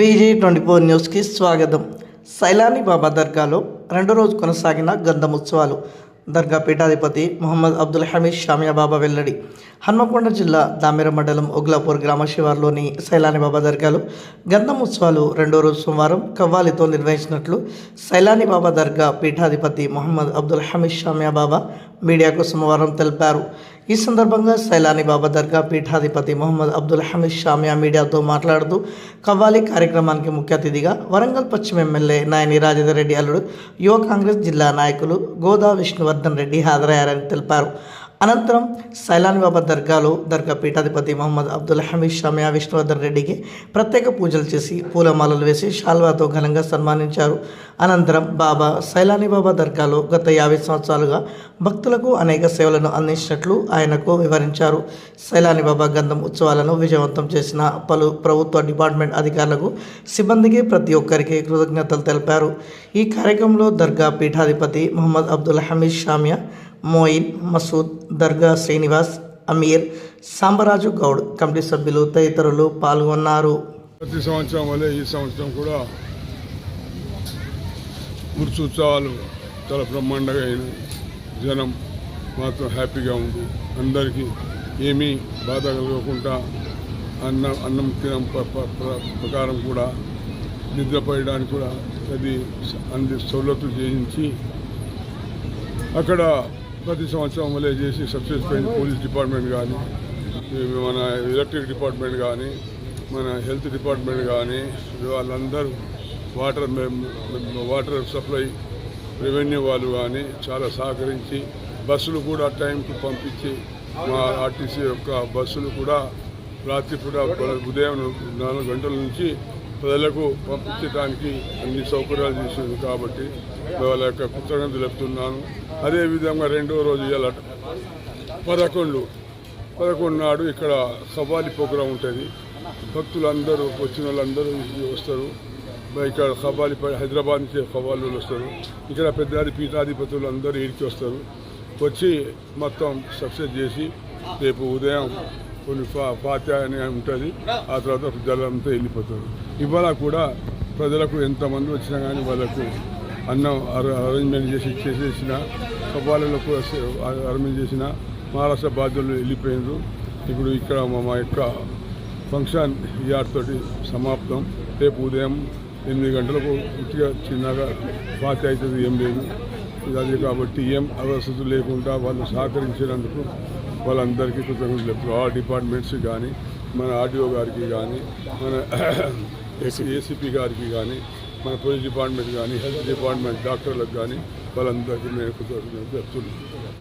VG24 న్యూస్కి స్వాగతం. సైలాని బాబా దర్గాలో రెండో రోజు కొనసాగిన గంధం ఉత్సవాలు. దర్గా పీఠాధిపతి మొహమ్మద్ అబ్దుల్ హమీద్ షామియా బాబా వెల్లడి. హన్మకొండ జిల్లా దామెర మండలం ఒగ్లాపూర్ గ్రామ శివార్లోని సైలాని బాబా దర్గాలో గంధం ఉత్సవాలు రెండో రోజు సోమవారం కవ్వాలితో నిర్వహించినట్లు సైలాని బాబా దర్గా పీఠాధిపతి మొహమ్మద్ అబ్దుల్ హమీద్ షామియా బాబా మీడియాకు సోమవారం తెలిపారు. ఈ సందర్భంగా సైలాని బాబా దర్గా పీఠాధిపతి మొహమ్మద్ అబ్దుల్ హమీద్ షామియా మీడియాతో మాట్లాడుతూ కవ్వాలి కార్యక్రమానికి ముఖ్య అతిథిగా వరంగల్ పశ్చిమ ఎమ్మెల్యే నాయని రాజేందర్ రెడ్డి అల్లుడు యువ కాంగ్రెస్ జిల్లా నాయకులు గోదా విష్ణువర్ధన్ రెడ్డి హాజరయ్యారని తెలిపారు. అనంతరం సైలాని బాబా దర్గాలో దర్గా పీఠాధిపతి మొహమ్మద్ అబ్దుల్ హమీద్ షామియా విష్ణువర్ధన్ రెడ్డికి ప్రత్యేక పూజలు చేసి పూలమాలలు వేసి షాల్వాతో ఘనంగా సన్మానించారు. అనంతరం బాబా సైలాని బాబా దర్గాలో గత 50 సంవత్సరాలుగా భక్తులకు అనేక సేవలను అందించినట్లు ఆయనకు వివరించారు. సైలాని బాబా గంధం ఉత్సవాలను విజయవంతం చేసిన పలు ప్రభుత్వ డిపార్ట్మెంట్ అధికారులకు, సిబ్బందికి ప్రతి ఒక్కరికి కృతజ్ఞతలు తెలిపారు. ఈ కార్యక్రమంలో దర్గా పీఠాధిపతి మొహమ్మద్ అబ్దుల్ హమీద్ షామియా, మోయిన్, మసూద్, దర్గా శ్రీనివాస్, అమీర్, సాంబరాజు గౌడ్, కమిటీ సభ్యులు తదితరులు పాల్గొన్నారు. ప్రతి సంవత్సరం వల్లే ఈ సంవత్సరం కూడా ఉర్సు ఉత్సవాలు చాలా బ్రహ్మాండంగా అయినాయి. జనం మాత్రం హ్యాపీగా ఉంది. అందరికీ ఏమీ బాధ కలగకుండా అన్నం తినం ప్రకారం కూడా నిద్రపోయడానికి కూడా అది అన్ని సౌలతులు చేయించి అక్కడ ప్రతి సంవత్సరం వల్లే చేసి సక్సెస్ పోయింది. పోలీస్ డిపార్ట్మెంట్ కానీ, మన ఎలక్ట్రిక్ డిపార్ట్మెంట్ కానీ, మన హెల్త్ డిపార్ట్మెంట్ కానీ, వాళ్ళందరూ వాటర్ సప్లై రెవెన్యూ వాళ్ళు కానీ చాలా సహకరించి బస్సులు కూడా టైంకి పంపించి మా ఆర్టీసీ యొక్క బస్సులు కూడా రాత్రిపూట ఉదయం 4 గంటల నుంచి ప్రజలకు పంపించడానికి అన్ని సౌకర్యాలు చేసింది. కాబట్టి వాళ్ళ యొక్క కృతజ్ఞతలు చెప్తున్నాను. అదేవిధంగా రెండో రోజు ఇవాళ 11 నాడు ఇక్కడ ఖవ్వాలి ప్రోగ్రాం ఉంటుంది. భక్తులందరూ వచ్చిన వాళ్ళందరూ వస్తారు. ఇక్కడ ఖవ్వాలి హైదరాబాద్ నుంచి ఖవ్వాలి వస్తారు. ఇక్కడ పెద్ద పీఠాధిపతులు అందరూ ఇంటికి వస్తారు. వచ్చి మొత్తం సక్సెస్ చేసి రేపు ఉదయం కొన్ని ఫాత్యా అని ఉంటుంది. ఆ తర్వాత జలంతో వెళ్ళిపోతారు. ఇవాళ కూడా ప్రజలకు ఎంతమంది వచ్చినా కానీ వాళ్ళకు అన్నం అరేంజ్మెంట్ చేసేసిన కవ్వాలకు అరేంజ్మెంట్ చేసిన మహారాష్ట్ర బాధ్యులు వెళ్ళిపోయినారు. ఇప్పుడు ఇక్కడ మా యొక్క ఫంక్షన్ తోటి సమాప్తం. రేపు ఉదయం 8 గంటలకు పూర్తిగా చిన్నగా ఫాత్యా అవుతుంది. ఏం లేదు అది. కాబట్టి ఏం అవసరం లేకుండా వాళ్ళు సహకరించినందుకు వాళ్ళందరికీ కృతజ్ఞతలు చెప్తారు. ఆ డిపార్ట్మెంట్స్ కానీ, మన ఆర్డీఓ గారికి కానీ, మన ఏసీపీ గారికి కానీ, మన పోలీస్ డిపార్ట్మెంట్ కానీ, హెల్త్ డిపార్ట్మెంట్ డాక్టర్లకు కానీ వాళ్ళందరికీ నేను కృతజ్ఞతలు చెప్తున్నాను.